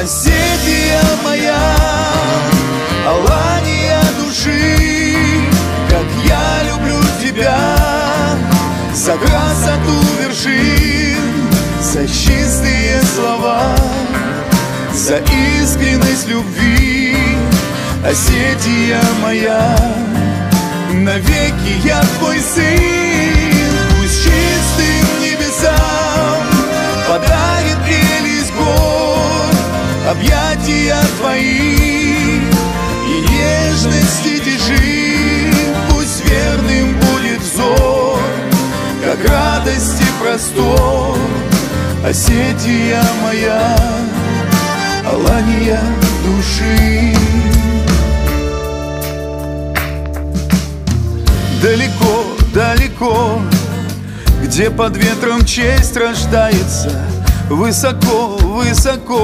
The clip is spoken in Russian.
Осетия моя, Алания души, как я люблю тебя, за красоту вершин, за чистые слова, за искренность любви. Осетия моя, навеки я твой сын. Пусть чистым небесам подарит прелесть гор объятия твои и нежности тиши. Пусть верным будет взор, как радости простор. Осетия моя, Алания души. Далеко, далеко, где под ветром честь рождается, высоко, высоко.